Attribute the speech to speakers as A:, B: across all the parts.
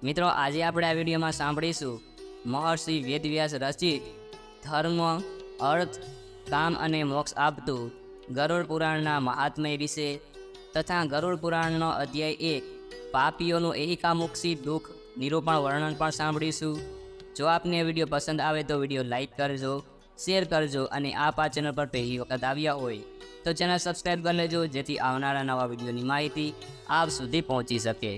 A: મિત્રો આજે આપણે આ વિડીયોમાં સાંભળીશું મહર્ષિ વેદવ્યાસ રચિત ધર્મ, અર્થ, કામ અને મોક્ષ આપતું ગરુડ પુરાણના મહાત્મ્ય વિશે તથા ગરુડ પુરાણનો અધ્યાય 1 પાપીઓનું એહિકામુક્ષી દુઃખ નિરૂપણ વર્ણન પણ સાંભળીશું। જો આપને આ વિડીયો પસંદ આવે તો વિડીયો લાઇક કરજો, શેર કરજો અને આપ આ ચેનલ પર પહેલી વખત આવ્યા હોય તો ચેનલ સબસ્ક્રાઈબ કરી લેજો, જેથી આવનારા નવા વિડીયોની માહિતી આપ સુધી પહોંચી શકે।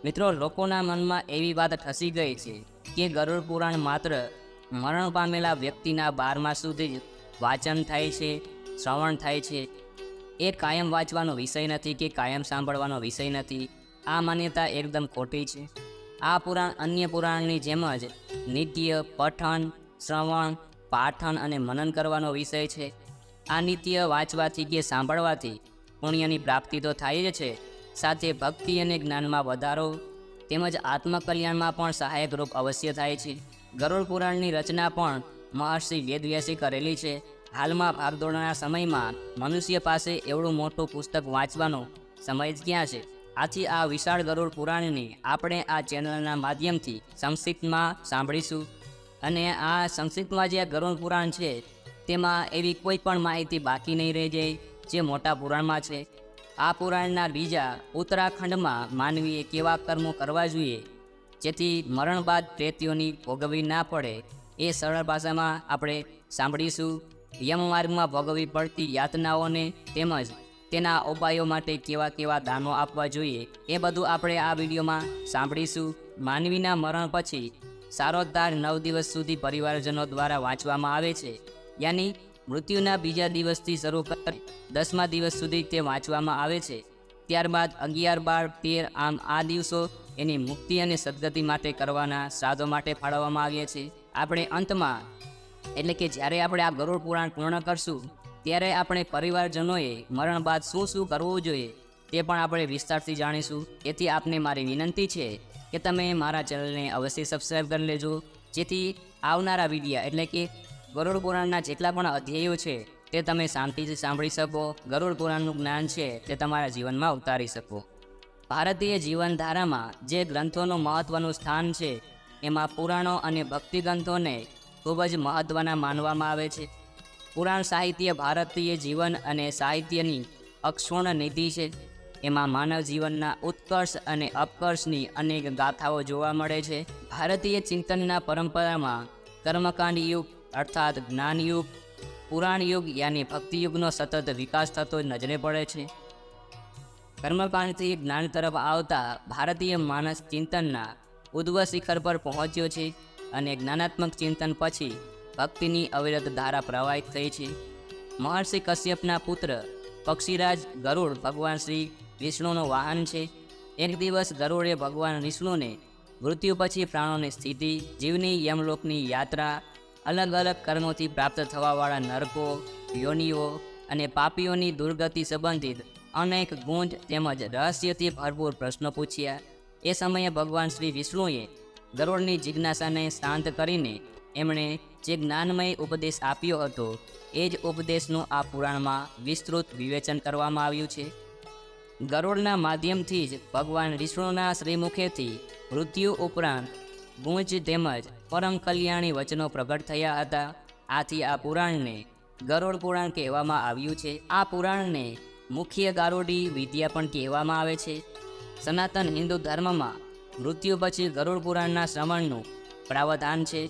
A: મિત્રો, લોકોના મનમાં એવી વાત ખસી ગઈ છે કે ગરુડ પુરાણ માત્ર મરણ પામેલા વ્યક્તિના 12મા સુધી જ વાંચન થાય છે, શ્રવણ થાય છે। એ કાયમ વાંચવાનો વિષય નથી કે કાયમ સાંભળવાનો વિષય નથી। આ માન્યતા એકદમ ખોટી છે। આ પુરાણ અન્ય પુરાણની જેમ જ નિત્ય પઠન, શ્રવણ, પાઠન અને મનન કરવાનો વિષય છે। આ નિત્ય વાંચવાથી કે સાંભળવાથી પુણ્યની પ્રાપ્તિ તો થાય જ છે, સાથે ભક્તિ અને જ્ઞાનમાં વધારો તેમજ આત્મકલ્યાણમાં પણ સહાયકરૂપ અવશ્ય થાય છે। ગરુડ પુરાણની રચના પણ મહર્ષિ વેદવ્યાસે કરેલી છે। હાલમાં ભાગદોડના સમયમાં મનુષ્ય પાસે એવડું મોટું પુસ્તક વાંચવાનો સમય જ ક્યાં છે। આથી આ વિશાળ ગરુડ પુરાણને આપણે આ ચેનલના માધ્યમથી સંક્ષિપ્તમાં સાંભળીશું। અને આ સંક્ષિપ્તમાં જે ગરુડ પુરાણ છે તેમાં એવી કોઈ પણ માહિતી બાકી નહીં રહી જાય જે મોટા પુરાણમાં છે। આ પુરાણના બીજા ઉત્તરાખંડમાં માનવીએ કેવા કર્મો કરવા જોઈએ જેથી મરણ બાદ પ્રેતીઓની ભોગવવી ના પડે એ સરળ ભાષામાં આપણે સાંભળીશું। યમમાર્ગમાં ભોગવવી પડતી યાતનાઓને તેમજ તેના ઉપાયો માટે કેવા કેવા દાનો આપવા જોઈએ એ બધું આપણે આ વિડીયોમાં સાંભળીશું। માનવીના મરણ પછી સારોદ્ધાર 9 દિવસ સુધી પરિવારજનો દ્વારા વાંચવામાં આવે છે, યાની મૃત્યુના બીજા દિવસથી શરૂ કરી 10મા દિવસ સુધી તે વાંચવામાં આવે છે। ત્યારબાદ 11, 12, 13 આમ આ દિવસો એની મુક્તિ અને સદગતિ માટે કરવાના શ્રાદ્ધો માટે ફાળવવામાં આવ્યા છે। આપણે અંતમાં એટલે કે જ્યારે આપણે આ ગરુડ પુરાણ પૂર્ણ કરશું ત્યારે આપણે પરિવારજનોએ મરણ બાદ શું શું કરવું જોઈએ તે પણ આપણે વિસ્તારથી જાણીશું। તેથી આપને મારી વિનંતી છે કે તમે મારા ચેનલને અવશ્ય સબસ્ક્રાઈબ કરી લેજો, જેથી આવનારા વિડીયો એટલે કે ગરુડ પુરાણના જેટલા પણ અધ્યાયો છે તે તમે શાંતિથી સાંભળી શકો, ગરુડ પુરાણનું જ્ઞાન છે તે તમારા જીવનમાં ઉતારી શકો। ભારતીય જીવનધારામાં જે ગ્રંથોનું મહત્ત્વનું સ્થાન છે એમાં પુરાણો અને ભક્તિ ગ્રંથોને ખૂબ જ મહત્ત્વના માનવામાં આવે છે। પુરાણ સાહિત્ય ભારતીય જીવન અને સાહિત્યની અક્ષુણ્ણ નિધિ છે। એમાં માનવ જીવનના ઉત્કર્ષ અને અપકર્ષની અનેક ગાથાઓ જોવા મળે છે। ભારતીય ચિંતનના પરંપરામાં કર્મકાંડ યુગ અર્થાત જ્ઞાન યુગ, પુરાણ યુગ યાની ભક્તિ યુગનો સતત વિકાસ થતો નજરે પડે છે। કર્મકાંડથી જ્ઞાન તરફ આવતા ભારતીય માનસ ચિંતનના ઉદ્ધવ શિખર પર પહોંચ્યો છે અને જ્ઞાનાત્મક ચિંતન પછી ભક્તિની અવિરત ધારા પ્રવાહિત થઈ છે। મહર્ષિ કશ્યપના પુત્ર પક્ષીરાજ ગરુડ ભગવાન શ્રી વિષ્ણુનું વાહન છે। એક દિવસ ગરુડે ભગવાન વિષ્ણુને મૃત્યુ પછી પ્રાણોની સ્થિતિ, જીવની યમલોકની યાત્રા, અલગ અલગ કર્મોથી પ્રાપ્ત થવાવાળા નરકો, યોનિઓ અને પાપીઓની દુર્ગતિ સંબંધિત અનેક ગુંજ તેમજ રહસ્યથી ભરપૂર પ્રશ્નો પૂછ્યા। એ સમયે ભગવાન શ્રી વિષ્ણુએ ગરુડની જિજ્ઞાસાને શાંત કરીને એમણે જે જ્ઞાનમય ઉપદેશ આપ્યો હતો એ જ ઉપદેશનું આ પુરાણમાં વિસ્તૃત વિવેચન કરવામાં આવ્યું છે। ગરુડના માધ્યમથી જ ભગવાન વિષ્ણુના શ્રીમુખેથી મૃત્યુ ઉપરાંત ગુંજ તેમજ પરમ કલ્યાણી વચનો પ્રગટ થયા હતા। આથી આ પુરાણને ગરુડ પુરાણ કહેવામાં આવ્યું છે। આ પુરાણને મુખ્ય ગારુડી વિદ્યા પણ કહેવામાં આવે છે। સનાતન હિન્દુ ધર્મમાં મૃત્યુ પછી ગરુડ પુરાણના શ્રવણનું પ્રાવધાન છે।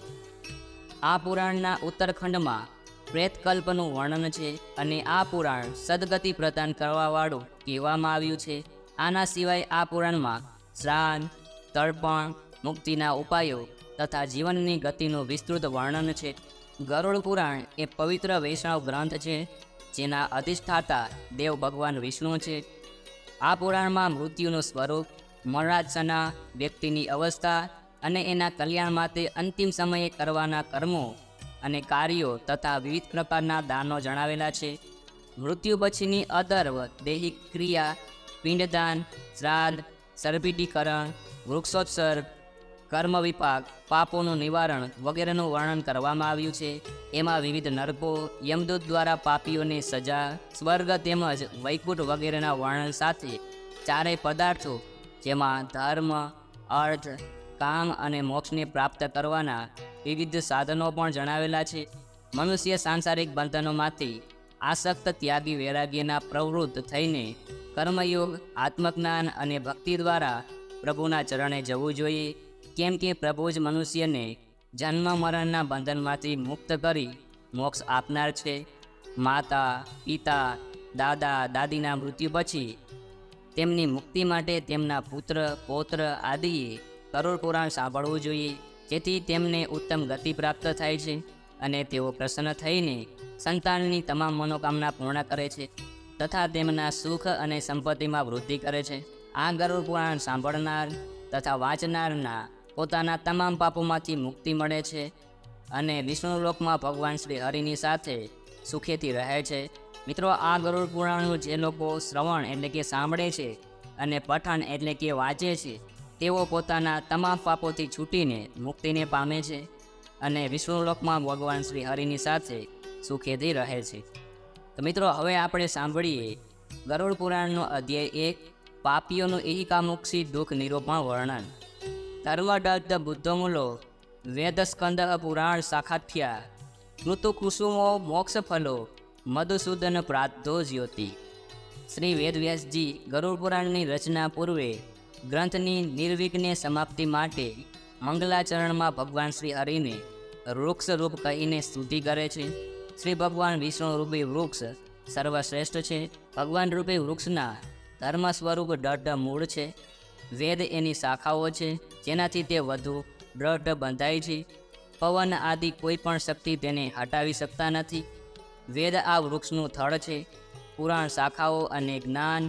A: આ પુરાણના ઉત્તરખંડમાં પ્રેતકલ્પનું વર્ણન છે અને આ પુરાણ સદગતિ પ્રદાન કરવાવાળું કહેવામાં આવ્યું છે। આના સિવાય આ પુરાણમાં શ્રાદ્ધ, તર્પણ, મુક્તિના ઉપાયો તથા જીવનની ગતિનું વિસ્તૃત વર્ણન છે। ગરુડ પુરાણ એ પવિત્ર વૈષ્ણવ ગ્રંથ છે જેના અધિષ્ઠાતા દેવ ભગવાન વિષ્ણુ છે। આ પુરાણમાં મૃત્યુનું સ્વરૂપ, મરણાસન્ન વ્યક્તિની અવસ્થા અને એના કલ્યાણ માટે અંતિમ સમયે કરવાના કર્મો અને કાર્યો તથા વિવિધ પ્રકારના દાનો જણાવેલા છે। મૃત્યુ પછીની અદર્વ દૈહિક ક્રિયા, પિંડદાન, શ્રાદ્ધ, સર્પિડીકરણ, વૃક્ષોત્સર્ગ, કર્મ વિપાક, પાપોનું નિવારણ વગેરેનું વર્ણન કરવામાં આવ્યું છે। એમાં વિવિધ નરકો, યમદૂત દ્વારા પાપીઓને સજા, સ્વર્ગ તેમજ વૈકુંઠ વગેરેના વર્ણન સાથે ચારેય પદાર્થો જેમાં ધર્મ, અર્થ, કામ અને મોક્ષને પ્રાપ્ત કરવાના વિવિધ સાધનો પણ જણાવેલા છે. મનુષ્ય સાંસારિક બંધનોમાંથી આસક્ત ત્યાગી વૈરાગ્યના પ્રવૃત્ત થઈને કર્મયોગ, આત્મજ્ઞાન અને ભક્તિ દ્વારા પ્રભુના ચરણે જવું જોઈએ. કેમ કે પ્રભુ જ મનુષ્યને જન્મ મરણના બંધનમાંથી મુક્ત કરી મોક્ષ આપનાર છે. માતા, પિતા, દાદા, દાદીના મૃત્યુ પછી તેમની મુક્તિ માટે તેમના પુત્ર, પૌત્ર આદિએ ગરુડ પુરાણ સાંભળવું જોઈએ, જેથી તેમને ઉત્તમ ગતિ પ્રાપ્ત થાય છે અને તેઓ પ્રસન્ન થઈને સંતાનની તમામ મનોકામના પૂર્ણ કરે છે તથા તેમના સુખ અને સંપત્તિમાં વૃદ્ધિ કરે છે. આ ગરુડ પુરાણ સાંભળનાર તથા વાંચનારના પોતાના તમામ પાપોમાંથી મુક્તિ મળે છે અને વિષ્ણુલોકમાં ભગવાન શ્રી હરિની સાથે સુખેથી રહે છે. મિત્રો, આ ગરુડ પુરાણનું જે લોકો શ્રવણ એટલે કે સાંભળે છે અને પઠન એટલે કે વાંચે છે, તેઓ પોતાના તમામ પાપોથી છૂટીને મુક્તિને પામે છે અને વિષ્ણુલોકમાં ભગવાન શ્રી હરિની સાથે સુખેથી રહે છે. તો મિત્રો, હવે આપણે સાંભળીએ ગરુડ પુરાણનો અધ્યાય 1, પાપીઓનું એહિકામુક્ષી દુઃખ નિરૂપણ વર્ણન. ધર્મદત્ત બુદ્ધમૂલો વેદસ્કંદ પુરાણ સાખાથ્યા ઋતુ કુસુમો મોક્ષ ફલો મધુસૂદન પ્રાપ્તો જ્યોતિ. શ્રી વેદવ્યાસજી ગરુડ પુરાણની રચના પૂર્વે ગ્રંથની નિર્વિઘ્ને સમાપ્તિ માટે મંગલાચરણમાં ભગવાન શ્રી હરિને વૃક્ષ રૂપ કહીને સ્તુતિ કરે છે. શ્રી ભગવાન વિષ્ણુ રૂપી વૃક્ષ સર્વશ્રેષ્ઠ છે. ભગવાન રૂપી વૃક્ષના ધર્મ સ્વરૂપ દઢ મૂળ છે. વેદ એની શાખાઓ છે, જેનાથી તે વધુ દ્રઢ બંધાય છે. પવન આદિ કોઈ પણ શક્તિ તેને હટાવી શકતા નથી. વેદ આ વૃક્ષનું થડ છે. પુરાણ શાખાઓ અને જ્ઞાન,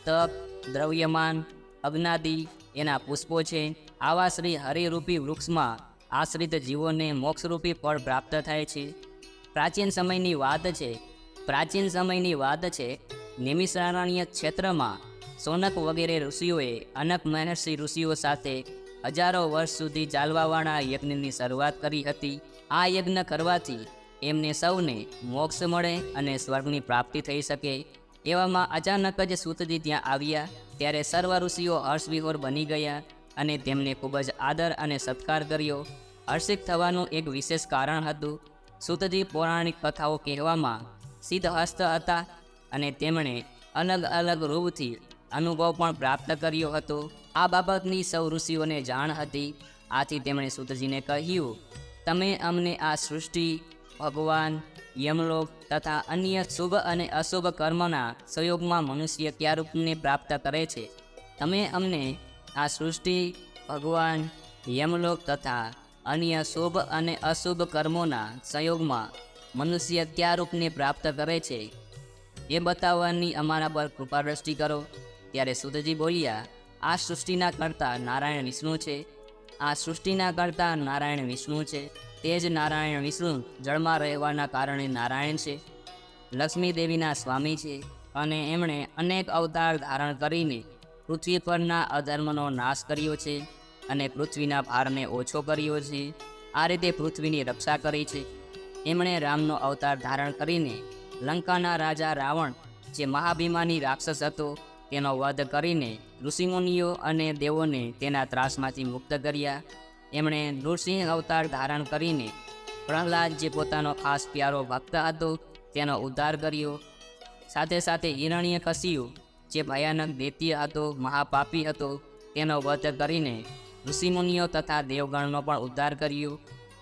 A: તપ, દ્રવ્યમાન, અગ્નાદિ એના પુષ્પો છે. આવા શ્રી હરિરૂપી વૃક્ષમાં આશ્રિત જીવોને મોક્ષરૂપી ફળ પ્રાપ્ત થાય છે. પ્રાચીન સમયની વાત છે. નિમિષારણ્ય ક્ષેત્રમાં સોનક વગેરે ઋષિઓએ અનક મહર્ષિ ઋષિઓ સાથે હજારો વર્ષ સુધી ચાલવાવાળા યજ્ઞની શરૂઆત કરી હતી. આ યજ્ઞ કરવાથી એમને સૌને મોક્ષ મળે અને સ્વર્ગની પ્રાપ્તિ થઈ શકે. એવામાં અચાનક જ સૂતજી ત્યાં આવ્યા. ત્યારે સર્વ ઋષિઓ હર્ષવિહોર બની ગયા અને તેમને ખૂબ જ આદર અને સત્કાર કર્યો. હર્ષિત થવાનું એક વિશેષ કારણ હતું. સૂતજી પૌરાણિક કથાઓ કહેવામાં સિદ્ધહસ્ત હતા અને તેમણે અલગ અલગ રૂપથી અનુભવ પણ પ્રાપ્ત કર્યો હતો. આ બાબતની સૌ ઋષિઓને જાણ હતી. આથી તેમણે સૂતજીને કહ્યું, તમે અમને આ સૃષ્ટિ, ભગવાન, યમલોક તથા અન્ય શુભ અને અશુભ કર્મના સંયોગમાં મનુષ્ય કયા રૂપને પ્રાપ્ત કરે છે, તમે અમને આ સૃષ્ટિ, ભગવાન, યમલોક તથા અન્ય શુભ અને અશુભ કર્મોના સંયોગમાં મનુષ્ય કયા રૂપને પ્રાપ્ત કરે છે એ બતાવવાની અમારા પર કૃપા દ્રષ્ટિ કરો. ત્યારે સૂતજી બોલ્યા, આ સૃષ્ટિના કર્તા નારાયણ વિષ્ણુ છે. આ સૃષ્ટિના કર્તા નારાયણ વિષ્ણુ છે. તે જ નારાયણ વિષ્ણુ જળમાં રહેવાના કારણે નારાયણ છે. લક્ષ્મી દેવીના સ્વામી છે અને એમણે અનેક અવતાર ધારણ કરીને પૃથ્વી પરના અધર્મનો નાશ કર્યો છે અને પૃથ્વીના ભારને ઓછો કર્યો છે. આ રીતે પૃથ્વીની રક્ષા કરી છે. એમણે રામનો અવતાર ધારણ કરીને લંકાના રાજા રાવણ, જે મહાભિમાની રાક્ષસ હતો, તેનો વધ કરીને ઋષિમુનિઓ અને દેવોને તેના ત્રાસમાંથી મુક્ત કર્યા. એમણે નૃસિંહ અવતાર ધારણ કરીને પ્રહલાદ, જે પોતાનો ખાસ પ્યારો ભક્ત હતો, તેનો ઉદ્ધાર કર્યો. સાથે સાથે હિરણ્યકશિપુ, જે ભયાનક દૈત્ય હતો, મહાપાપી હતો, તેનો વધ કરીને ઋષિમુનિઓ તથા દેવગણનો પણ ઉદ્ધાર કર્યો.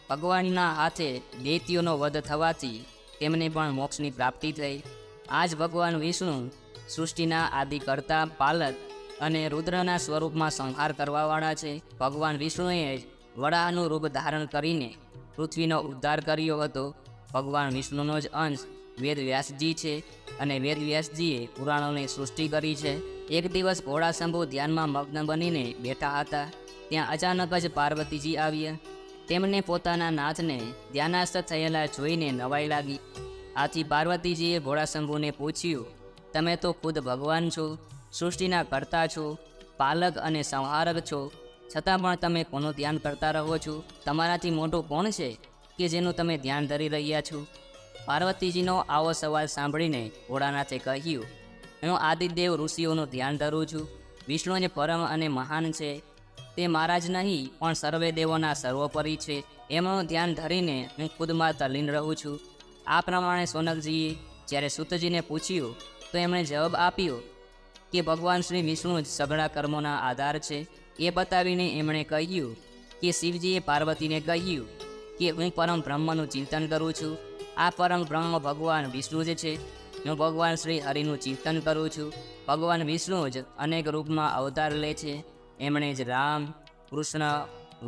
A: ભગવાનના હાથે દૈત્યોનો વધ થવાથી તેમને પણ મોક્ષની પ્રાપ્તિ થઈ. આજ ભગવાન વિષ્ણુ સૃષ્ટિના આદિકર્તા, પાલક અને રુદ્રના સ્વરૂપમાં સંહાર કરવાવાળા છે. ભગવાન વિષ્ણુએ જ વરાહનું રૂપ ધારણ કરીને પૃથ્વીનો ઉદ્ધાર કર્યો હતો. ભગવાન વિષ્ણુનો જ અંશ વેદવ્યાસજી છે અને વેદવ્યાસજીએ પુરાણોની સૃષ્ટિ કરી છે. એક દિવસ ઘોડાશંભુ ધ્યાનમાં મગ્ન બનીને બેઠા હતા. ત્યાં અચાનક જ પાર્વતીજી આવ્યા. તેમને પોતાના નાથને ધ્યાનાસ્થ થયેલા જોઈને નવાઈ લાગી. આથી પાર્વતીજીએ ઘોડાશંભુને પૂછ્યું, તમે તો ખુદ ભગવાન છો, સૃષ્ટિના કર્તા છો, પાલક અને સંહારક છો, છતાં પણ તમે કોનું ધ્યાન કરતા રહો છો? તમારાથી મોટું કોણ છે કે જેનું તમે ધ્યાન ધરી રહ્યા છો? પાર્વતીજીનો આવો સવાલ સાંભળીને ભોળાનાથે કહ્યું, હું આદિદેવ ઋષિઓનું ધ્યાન ધરું છું. વિષ્ણુ જ પરમ અને મહાન છે. તે મારા જ નહીં પણ સર્વે દેવોના સર્વોપરી છે, એમનું ધ્યાન ધરીને હું ખુદમાં તલ્લીન રહું છું. આ પ્રમાણે સોનકજીએ જ્યારે સૂતજીને પૂછ્યું તો એમણે જવાબ આપ્યો કે ભગવાન શ્રી વિષ્ણુ જ સઘળા કર્મોના આધાર છે. એ બતાવીને એમણે કહ્યું કે શિવજીએ પાર્વતીને કહ્યું કે હું પરમ બ્રહ્મનું ચિંતન કરું છું. આ પરમ બ્રહ્મ ભગવાન વિષ્ણુ જ છે. હું ભગવાન શ્રી હરિનું ચિંતન કરું છું. ભગવાન વિષ્ણુ જ અનેક રૂપમાં અવતાર લે છે. એમણે જ રામ, કૃષ્ણ,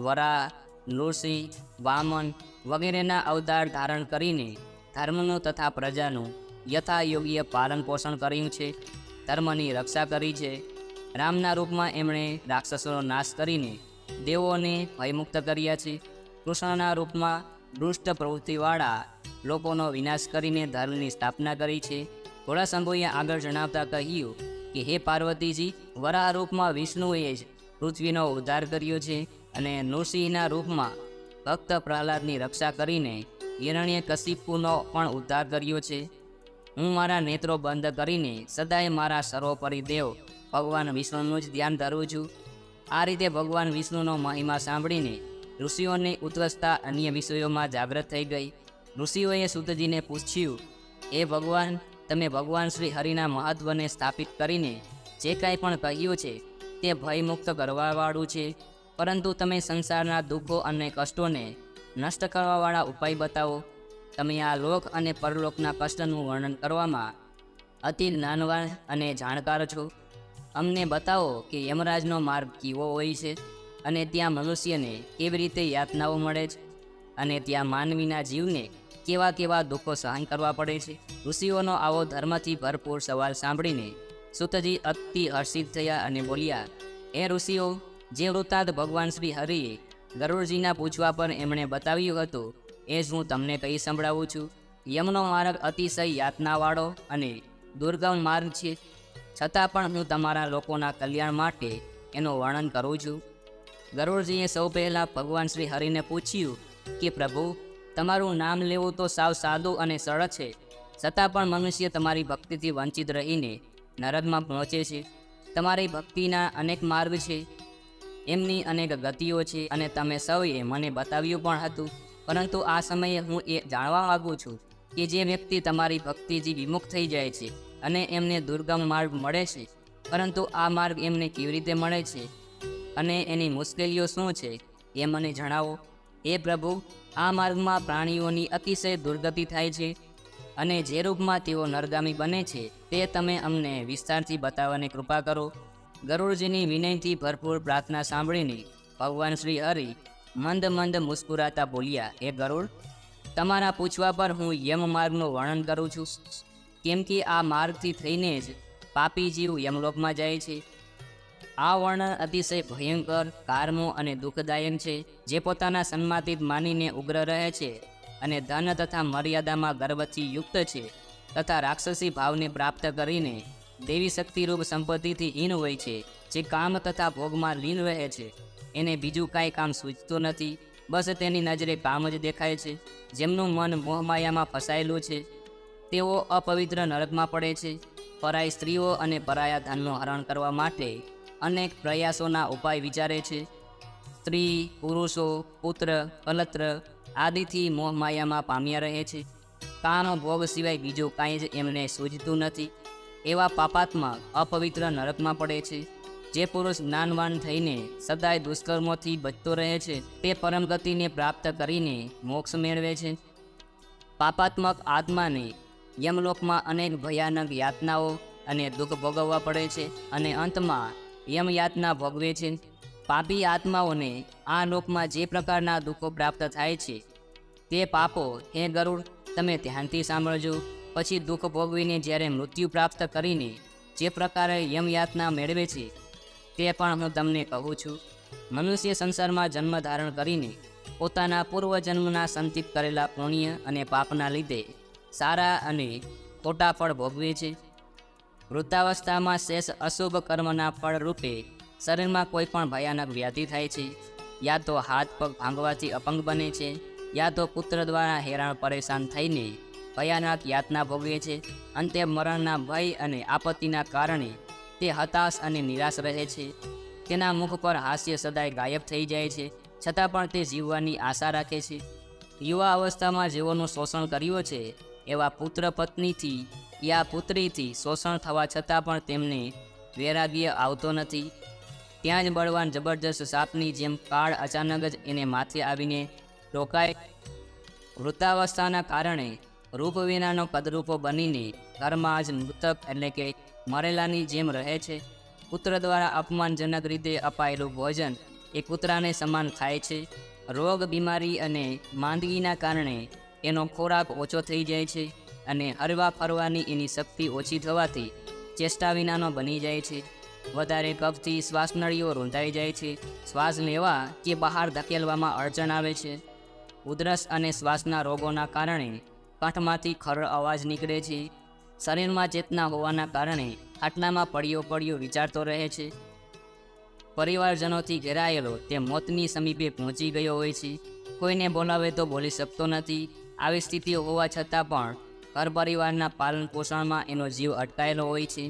A: વરા, નૃસિંહ, વામન વગેરેના અવતાર ધારણ કરીને ધર્મનું તથા પ્રજાનું યથાયોગ્ય પાલન પોષણ કર્યું છે. ધર્મની રક્ષા કરી છે. રામના રૂપમાં એમણે રાક્ષસોનો નાશ કરીને દેવોને ભયમુક્ત કર્યા છે. કૃષ્ણના રૂપમાં દુષ્ટ પ્રવૃત્તિવાળા લોકોનો વિનાશ કરીને ધર્મની સ્થાપના કરી છે. ઘોડાશંભુએ આગળ જણાવતા કહ્યું કે હે પાર્વતીજી, વરાહ રૂપમાં વિષ્ણુએ જ પૃથ્વીનો ઉદ્ધાર કર્યો છે અને નૃસિંહના રૂપમાં ભક્ત પ્રહલાદની રક્ષા કરીને હિરણ્યકશિપુનો પણ ઉદ્ધાર કર્યો છે. હું મારા નેત્રો બંધ કરીને સદાય મારા સર્વોપરી દેવ ભગવાન વિષ્ણુનું જ ધ્યાન ધરું છું. આ રીતે ભગવાન વિષ્ણુનો મહિમા સાંભળીને ઋષિઓની ઉત્કૃષ્ટતા અન્ય વિષયોમાં જાગૃત થઈ ગઈ. ઋષિઓએ સૂતજીને પૂછ્યું, એ ભગવાન, તમે ભગવાન શ્રી હરિના મહત્વને સ્થાપિત કરીને જે કાંઈ પણ કહ્યું છે તે ભયમુક્ત કરવાવાળું છે, પરંતુ તમે સંસારના દુઃખો અને કષ્ટોને નષ્ટ કરવાવાળા ઉપાય બતાવો. તમે આ લોક અને પરલોકના કષ્ટનું વર્ણન કરવામાં અતિ જ્ઞાનવાન અને જાણકાર છો. અમને બતાવો કે યમરાજનો માર્ગ કેવો હોય છે અને ત્યાં મનુષ્યને કેવી રીતે યાતનાઓ મળે છે અને ત્યાં માનવીના જીવને કેવા કેવા દુઃખો સહન કરવા પડે છે. ઋષિઓનો આવો ધર્મથી ભરપૂર સવાલ સાંભળીને સૂતજી અતિ હર્ષિત થયા અને બોલ્યા, એ ઋષિઓ, જે વૃત્તાંત ભગવાન શ્રી હરિએ ગરુડજીના પૂછવા પર એમણે બતાવ્યું હતું એ જ હું તમને કહી સંભળાવું છું. યમનો માર્ગ અતિશય યાતનાવાળો અને દુર્ગમ માર્ગ છે, છતાં પણ હું તમારા લોકોના કલ્યાણ માટે એનું વર્ણન કરું છું. ગરુડજીએ સૌ પહેલાં ભગવાન શ્રી હરિને પૂછ્યું કે પ્રભુ, તમારું નામ લેવું તો સાવ સાદું અને સરળ છે, છતાં પણ મનુષ્ય તમારી ભક્તિથી વંચિત રહીને નરકમાં પહોંચે છે. તમારી ભક્તિના અનેક માર્ગ છે, એમની અનેક ગતિઓ છે અને તમે સૌએ મને બતાવ્યું પણ હતું, પરંતુ આ સમયે હું એ જાણવા માગું છું કે જે વ્યક્તિ તમારી ભક્તિથી વિમુખ થઈ જાય છે અને એમને દુર્ગમ માર્ગ મળે છે, પરંતુ આ માર્ગ એમને કેવી રીતે મળે છે અને એની મુશ્કેલીઓ શું છે એ મને જણાવો. એ પ્રભુ, આ માર્ગમાં પ્રાણીઓની અતિશય દુર્ગતિ થાય છે અને જે રૂપમાં તેઓ નરગામી બને છે તે તમે અમને વિસ્તારથી બતાવવાની કૃપા કરો. ગરુડજીની વિનયથી ભરપૂર પ્રાર્થના સાંભળીને ભગવાન શ્રી હરિ મંદ મંદ મુસ્કુરાતા બોલ્યા, એ ગરુડ, તમારા પૂછવા પર હું યમ માર્ગનું વર્ણન કરું છું, કેમ કે આ માર્ગથી થઈને જ પાપી જીવ યમલોકમાં જાય છે. આ વર્ણન અતિશય ભયંકર, કારમો અને દુઃખદાયક છે. જે પોતાના સન્માતિત માનીને ઉગ્ર રહે છે અને ધન તથા મર્યાદામાં ગર્વથી યુક્ત છે તથા રાક્ષસી ભાવને પ્રાપ્ત કરીને દેવી શક્તિરૂપ સંપત્તિથી હીન હોય છે, જે કામ તથા ભોગમાં લીન રહે છે, એને બીજું કાંઈ કામ સૂચતું નથી, બસ તેની નજરે કામ જ દેખાય છે. જેમનું મન મોહમાયામાં ફસાયેલું છે તેઓ અપવિત્ર નરકમાં પડે છે. પરાઈ સ્ત્રીઓ અને પરાયા ધનનું હરણ કરવા માટે અનેક પ્રયાસોના ઉપાય વિચારે છે. સ્ત્રી, પુરુષો, પુત્ર, કલત્ર આદિથી મોહમાયામાં પામ્યા રહે છે. કામ ભોગ સિવાય બીજું કાંઈ જ એમને સૂઝતું નથી. એવા પાપાત્મા અપવિત્ર નરકમાં પડે છે. જે પુરુષ જ્ઞાનવાન થઈને સદાય દુષ્કર્મોથી બચતો રહે છે તે પરમ ગતિને પ્રાપ્ત કરીને મોક્ષ મેળવે છે. પાપાત્મક આત્માને યમલોકમાં અનેક ભયાનક યાતનાઓ અને દુઃખ ભોગવવા પડે છે અને અંતમાં યમયાતના ભોગવે છે. પાપી આત્માઓને આ લોકમાં જે પ્રકારના દુઃખો પ્રાપ્ત થાય છે તે પાપો, હે ગરુડ, તમે ધ્યાનથી સાંભળજો. પછી દુઃખ ભોગવીને જ્યારે મૃત્યુ પ્રાપ્ત કરીને જે પ્રકારે યમયાતના મેળવે છે તે પણ હું તમને કહું છું. મનુષ્ય સંસારમાં જન્મ ધારણ કરીને પોતાના પૂર્વજન્મના સંચિત કરેલા પુણ્ય અને પાપના લીધે સારા અને ખોટા ફળ ભોગવે છે. વૃદ્ધાવસ્થામાં શેષ અશુભ કર્મના ફળ રૂપે શરીરમાં કોઈ પણ ભયાનક વ્યાધિ થાય છે. યા તો હાથ પગ ભાંગવાથી અપંગ બને છે, યા તો પુત્ર દ્વારા હેરાન પરેશાન થઈને ભયાનક યાતના ભોગવે છે. અંતે મરણના ભય અને આપત્તિના કારણે તે હતાશ અને નિરાશ રહે છે. તેના મુખ પર હાસ્ય સદાય ગાયબ થઈ જાય છે, છતાં પણ તે જીવવાની આશા રાખે છે. યુવા અવસ્થામાં જેઓનું શોષણ કર્યું છે એવા પુત્ર પત્નીથી યા પુત્રીથી શોષણ થવા છતાં પણ તેમને વૈરાગ્ય આવતો નથી. ત્યાં જ બળવાન જબરજસ્ત સાપની જેમ કાળ અચાનક જ એને માથે આવીને રોકાય. વૃદ્ધાવસ્થાના કારણે રૂપ વિનાનો કદરૂપો બનીને ઘરમાં જ મૃતક એટલે કે મરેલાની જેમ રહે છે. પુત્ર દ્વારા અપમાનજનક રીતે અપાયેલું ભોજન એ કૂતરાને સમાન ખાય છે. રોગ, બીમારી અને માંદગીના કારણે એનો ખોરાક ઓછો થઈ જાય છે અને હરવા ફરવાની એની શક્તિ ઓછી થવાથી ચેષ્ટા વિનાનો બની જાય છે. વધારે કફથી શ્વાસનળીઓ રૂંધાઈ જાય છે. શ્વાસ લેવા કે બહાર ધકેલવામાં અડચણ આવે છે. ઉધરસ અને શ્વાસના રોગોના કારણે કંઠમાંથી ખરળ અવાજ નીકળે છે. શરીરમાં ચેતના હોવાના કારણે ખાટલામાં પડ્યો વિચારતો રહે છે. પરિવારજનોથી ઘેરાયેલો તે મોતની સમીપે પહોંચી ગયો હોય છે. કોઈને બોલાવે તો બોલી શકતો નથી. આવી સ્થિતિ હોવા છતાં પણ ઘર પરિવારના પાલન પોષણમાં એનો જીવ અટકાયેલો હોય છે.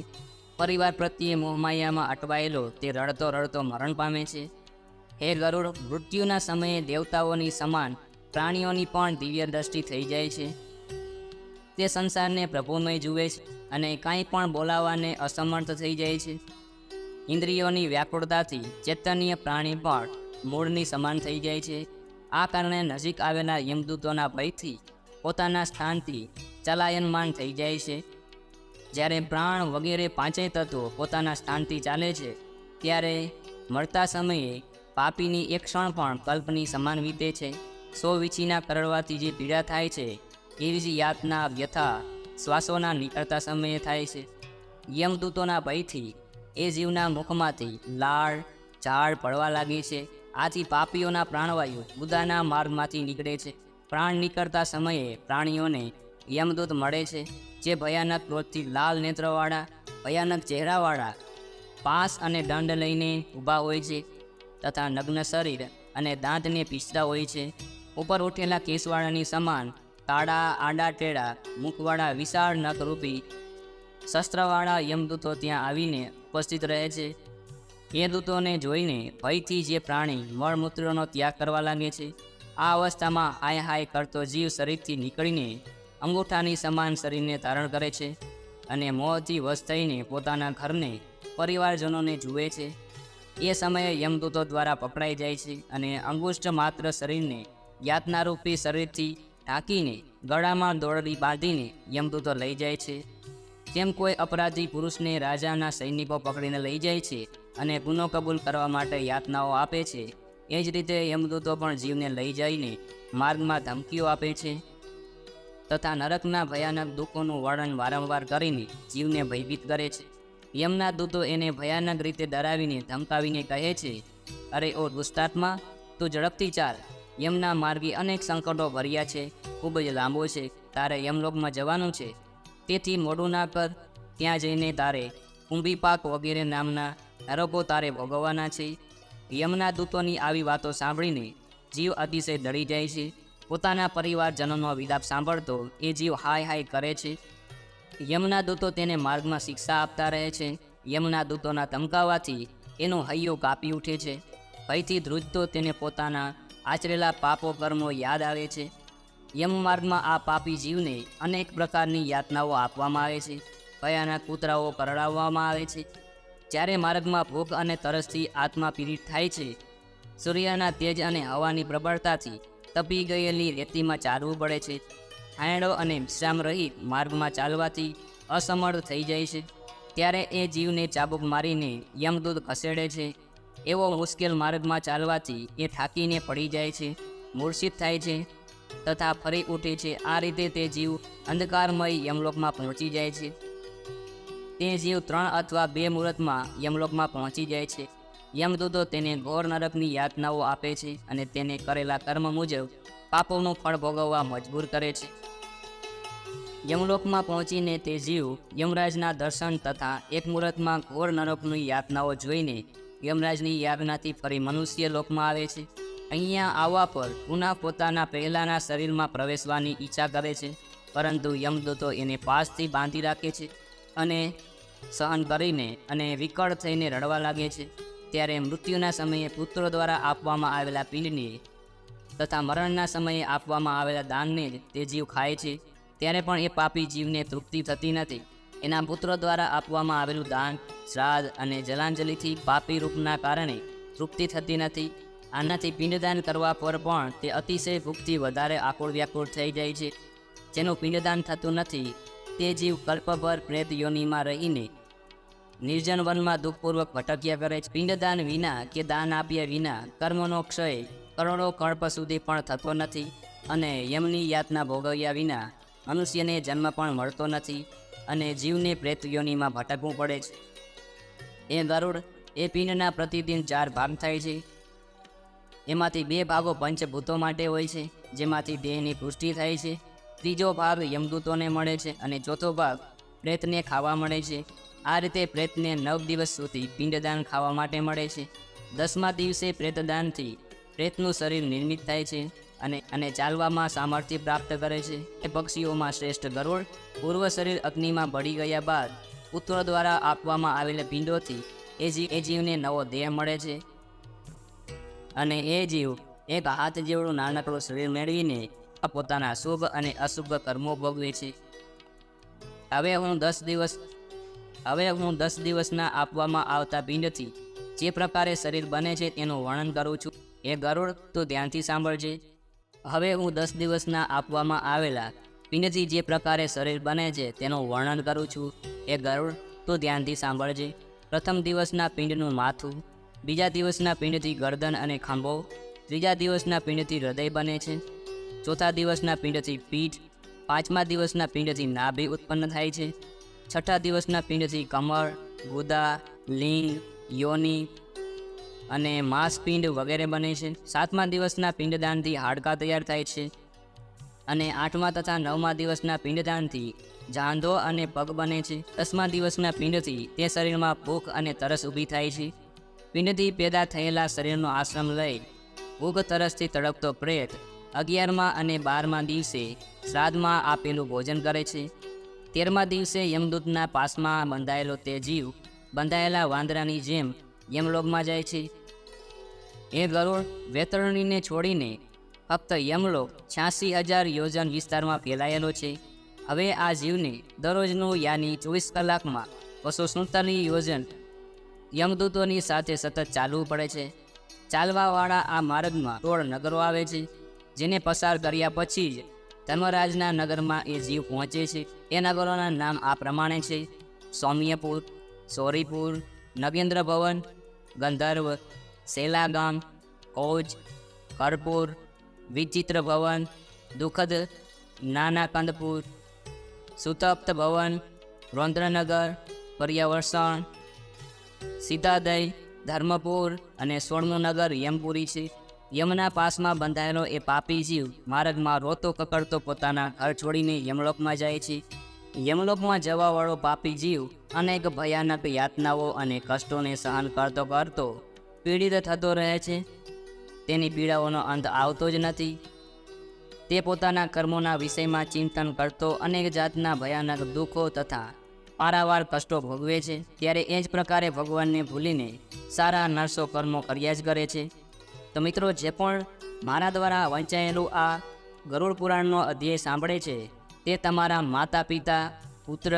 A: પરિવાર પ્રત્યે મોહમાયામાં અટવાયેલો તે રડતો રડતો મરણ પામે છે. હે ગરુડ, મૃત્યુના સમયે દેવતાઓની સમાન પ્રાણીઓની પણ દિવ્ય દ્રષ્ટિ થઈ જાય છે. તે સંસારને પ્રભુમય જુએ છે અને કાંઈ પણ બોલાવવાને અસમર્થ થઈ જાય છે. ઇન્દ્રિયોની વ્યાકુળતાથી ચૈતન્ય પ્રાણી પણ મૂળની સમાન થઈ જાય છે. આ કારણે નજીક આવેલા યમદૂતોના ભયથી પોતાના સ્થાનથી ચલાયનમાન થઈ જાય છે. જ્યારે પ્રાણ વગેરે પાંચેય તત્વો પોતાના સ્થાનથી ચાલે છે ત્યારે મળતા સમયે પાપીની એક ક્ષણ પણ કલ્પની સમાન વીતે છે. સો વીછીના કરડવાથી જે પીડા થાય છે એવી જ યાતના વ્યથા શ્વાસોના નીકળતા સમયે થાય છે. યમદૂતોના ભયથી એ જીવના મુખમાંથી લાળ ઝાડ પડવા લાગે છે. આથી પાપીઓના પ્રાણવાયુ બુદ્ધાના માર્ગમાંથી નીકળે છે. પ્રાણ નીકળતા સમયે પ્રાણીઓને યમદૂત મળે છે, જે ભયાનક ક્રોધથી લાલ નેત્રવાળા, ભયાનક ચહેરાવાળા, પાસ અને દંડ લઈને ઊભા હોય છે તથા નગ્ન શરીર અને દાંતને પીસતા હોય છે. ઉપર ઉઠેલા કેસવાળાની સમાન કાળા આડા ટેડા મુખવાળા વિશાળ નખરૂપી શસ્ત્રવાળા યમદૂતો ત્યાં આવીને ઉપસ્થિત રહે છે. એ દૂતોને જોઈને ભયથી જે પ્રાણી મળમૂત્રનો ત્યાગ કરવા લાગે છે. આ અવસ્થામાં હાય હાય કરતો જીવ શરીરથી નીકળીને અંગૂઠાની સમાન શરીરને ધારણ કરે છે અને મોહથી વશ થઈને પોતાના ઘરને, પરિવારજનોને જુએ છે. એ સમયે યમદૂતો દ્વારા પકડાઈ જાય છે અને અંગુષ્ઠ માત્ર શરીરને યાતનારૂપી શરીરથી ઢાંકીને ગળામાં દોરડી બાંધીને યમદૂતો લઈ જાય છે. જેમ કોઈ અપરાધી પુરુષને રાજાના સૈનિકો પકડીને લઈ જાય છે અને ગુનો કબૂલ કરવા માટે યાતનાઓ આપે છે, એ જ રીતે યમદૂતો પણ જીવને લઈ જઈને માર્ગમાં ધમકીઓ આપે છે તથા નરકના ભયાનક દુઃખોનું વર્ણન વારંવાર કરીને જીવને ભયભીત કરે છે. યમના દૂતો એને ભયાનક રીતે ડરાવીને ધમકાવીને કહે છે, અરે ઓ દુષ્ટાત્મા, તું ઝડપથી ચાલ. યમના માર્ગે અનેક સંકટો ભર્યા છે, ખૂબ જ લાંબો છે. તારે યમલોકમાં જવાનું છે, તેથી મોડું ના કર. ત્યાં જઈને તારે કુંભીપાક વગેરે નામના નરકો તારે ભોગવવાના છે. યમના દૂતોની આવી વાતો સાંભળીને જીવ અતિશય ડરી જાય છે. પોતાના પરિવારજનોનો વિલાપ સાંભળતો એ જીવ હાય હાય કરે છે. યમના દૂતો તેને માર્ગમાં શિક્ષા આપતા રહે છે. યમના દૂતોના ધમકાવાથી એનો હૈયો કાપી ઉઠે છે. ભયથી ધ્રુજતો તેને પોતાના આચરેલા પાપો કર્મો યાદ આવે છે. યમમાર્ગમાં આ પાપી જીવને અનેક પ્રકારની યાતનાઓ આપવામાં આવે છે. ભયાનક કૂતરાઓ કરડાવવામાં આવે છે. જ્યારે માર્ગમાં ભૂખ અને તરસથી આત્મા પીડિત થાય છે, સૂર્યના તેજ અને હવાની પ્રબળતાથી તપી ગયેલી રેતીમાં ચાલવું પડે છે. છાંયડો અને વિશ્રામ રહિત માર્ગમાં ચાલવાથી અસમર્થ થઈ જાય છે. ત્યારે એ જીવને ચાબુક મારીને યમદૂત ખસેડે છે. એવો મુશ્કેલ માર્ગમાં ચાલવાથી એ થાકીને પડી જાય છે, મૂર્છિત થાય છે તથા ફરી ઉઠે છે. આ રીતે તે જીવ અંધકારમય યમલોકમાં પહોંચી જાય છે. તે જીવ 3 અથવા 2 મુહૂર્તમાં યમલોકમાં પહોંચી જાય છે. યમદૂતો તેને ઘોર નરકની યાતનાઓ આપે છે અને તેને કરેલા કર્મ મુજબ પાપોનું ફળ ભોગવવા મજબૂર કરે છે. યમલોકમાં પહોંચીને તે જીવ યમરાજના દર્શન તથા એક મુહૂર્તમાં ઘોર નરકની યાતનાઓ જોઈને યમરાજની યાતનાથી ફરી મનુષ્ય લોકમાં આવે છે. અહીંયા આવવા પર પુનઃ પોતાના પહેલાંના શરીરમાં પ્રવેશવાની ઈચ્છા કરે છે, પરંતુ યમદૂતો એને પાસથી બાંધી રાખે છે અને સહન કરીને અને વિકળ થઈને રડવા લાગે છે. ત્યારે મૃત્યુના સમયે પુત્રો દ્વારા આપવામાં આવેલા પિંડને તથા મરણના સમયે આપવામાં આવેલા દાનને જ તે જીવ ખાય છે, ત્યારે પણ એ પાપી જીવને તૃપ્તિ થતી નથી. એના પુત્રો દ્વારા આપવામાં આવેલું દાન, શ્રાદ્ધ અને જલાંજલિથી પાપી રૂપના કારણે તૃપ્તિ થતી નથી. આનાથી પિંડદાન કરવા પર પણ તે અતિશય ભૂખથી વધારે આકુળ વ્યાકુળ થઈ જાય છે. જેનું પિંડદાન થતું નથી તે જીવ કલ્પભર પ્રેત યોનિમાં રહીને નિર્જન વનમાં દુઃખપૂર્વક ભટક્યા કરે છે. પિંડદાન વિના કે દાન આપ્યા વિના કર્મનો ક્ષય કરોડો કલ્પ સુધી પણ થતો નથી અને યમની યાતના ભોગવ્યા વિના મનુષ્યને જન્મ પણ મળતો નથી અને જીવને પ્રેત યોનિમાં ભટકવું પડે છે. એ ગરુડ એ પિંડના પ્રતિદિન 4 ભાગ થાય છે. એમાંથી 2 ભાગો પંચભૂતો માટે હોય છે, જેમાંથી દેહની પુષ્ટિ થાય છે. ત્રીજો ભાગ યમદૂતોને મળે છે અને ચોથો ભાગ પ્રેતને ખાવા મળે છે. આ રીતે પ્રેતને 9 દિવસ સુધી પિંડદાન ખાવા માટે મળે છે. 10મા દિવસે પ્રેતદાનથી પ્રેતનું શરીર નિર્મિત થાય છે અને ચાલવામાં સામર્થ્ય પ્રાપ્ત કરે છે. એ પક્ષીઓમાં શ્રેષ્ઠ ગરુડ પૂર્વ શરીર અગ્નિમાં બળી ગયા બાદ પુત્રો દ્વારા આપવામાં આવેલા પિંડોથી એ જીવને નવો દેહ મળે છે અને એ જીવ એક હાથ જેવડું નાનકડું શરીર મેળવીને પોતાના શુભ અને અશુભ કર્મો ભોગવે છે. હવે હું 10 દિવસના આપવામાં આવતા પિંડથી જે પ્રકારે શરીર બને છે તેનું વર્ણન કરું છું. એ ગરુડ તો ધ્યાનથી સાંભળજે. હવે હું 10 દિવસના આપવામાં આવેલા પિંડથી જે પ્રકારે શરીર બને છે તેનું વર્ણન કરું છું. એ ગરુડ તો ધ્યાનથી સાંભળજે. પ્રથમ દિવસના પિંડનું માથું, બીજા દિવસના પિંડથી ગરદન અને ખંભો, ત્રીજા દિવસના પિંડથી હૃદય બને છે, ચોથા દિવસના પિંડથી પીઠ, પાંચમા દિવસના પિંડથી નાભી ઉત્પન્ન થાય છે, છઠ્ઠા દિવસના પિંડથી કમર, ગુદા, લિંગ, યોનિ અને માંસપિંડ વગેરે બને છે. સાતમા દિવસના પિંડદાનથી હાડકાં તૈયાર થાય છે અને 8મા તથા 9મા દિવસના પિંડદાનથી જાંઘો અને પગ બને છે. 10મા દિવસના પિંડથી તે શરીરમાં ભૂખ અને તરસ ઊભી થાય છે. પિંડથી પેદા થયેલા શરીરનો આશ્રમ લઈ ભૂખ તરસથી તડપતો પ્રેત 11મા અને 12મા દિવસે શ્રાદ્ધમાં આપેલું ભોજન કરે છે. 13મા દિવસે યમદૂતના પાસમાં બંધાયેલો તે જીવ બંધાયેલા વાંદરાની જેમ યમલોકમાં જાય છે. એ ગરુડ વેતરણીને છોડીને ફક્ત યમલોક 86,000 યોજન વિસ્તારમાં ફેલાયેલો છે. હવે આ જીવને દરરોજનું યાની 24 કલાકમાં 247 યોજન યમદૂતોની સાથે સતત ચાલવું પડે છે. ચાલવાવાળા આ માર્ગમાં 16 નગરો આવે છે, જેને પસાર કર્યા પછી જ ધર્મરાજના નગરમાં એ જીવ પહોંચે છે. એ નગરોના નામ આ પ્રમાણે છે: સૌમ્યપુર, સોરીપુર, નગેન્દ્ર ભવન, ગંધર્વ, શેલાગામ, કૌજ, કરપુર, વિચિત્ર ભવન, દુઃખદ, નાનાકંદપુર, સુતપ્ત ભવન, રોન્દ્રનગર, પર્યવસણ, સીતાદય, ધર્મપુર અને 16મું નગર યમપુરી છે. યમના પાસમાં બંધાયેલો એ પાપી જીવ માર્ગમાં રોતો કકડતો પોતાના ઘર છોડીને યમલોકમાં જાય છે. યમલોકમાં જવાવાળો પાપી જીવ અનેક ભયાનક યાતનાઓ અને કષ્ટોને સહન કરતો કરતો પીડિત થતો રહે છે. તેની પીડાઓનો અંત આવતો જ નથી. તે પોતાના કર્મોના વિષયમાં ચિંતન કરતો અનેક જાતના ભયાનક દુઃખો તથા પારાવાર કષ્ટો ભોગવે છે. ત્યારે એ જ પ્રકારે ભગવાનને ભૂલીને સારા નરસો કર્મો કર્યા જ કરે છે. તો મિત્રો, જે પણ મારા દ્વારા વંચાયેલું આ ગરુડ પુરાણનો અધ્યાય સાંભળે છે તે તમારા માતા પિતા, પુત્ર,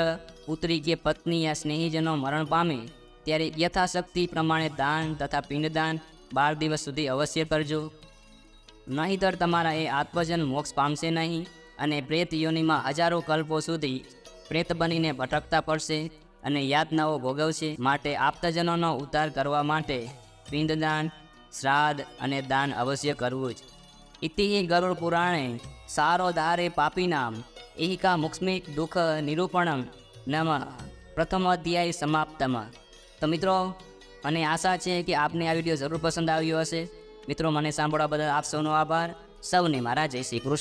A: પુત્રી કે પત્ની યા સ્નેહીજનો મરણ પામે ત્યારે યથાશક્તિ પ્રમાણે દાન તથા પિંડદાન 12 દિવસ સુધી અવશ્ય કરજો. નહીંતર તમારા એ આત્મજન મોક્ષ પામશે નહીં અને પ્રેત યોનિમાં હજારો કલ્પો સુધી પ્રેત બનીને ભટકતા પડશે અને યાતનાઓ ભોગવશે. માટે આપ્તજનોનો ઉદ્ધાર કરવા માટે પિંડદાન, શ્રાદ્ધ અને દાન અવશ્ય કરવું જ. ઇતિ ગરુડ પુરાણે સારો ધારે પાપીનામ એહિકા મુક્ષ્મિક દુઃખ નિરૂપણમ નમ પ્રથમ અધ્યાય સમાપ્તમ. તો મિત્રો, મને આશા છે કે આપને આ વિડીયો જરૂર પસંદ આવ્યો હશે. મિત્રો, મને સાંભળવા બદલ આપ સૌનો આભાર. સૌને મારા જય શ્રી કૃષ્ણ.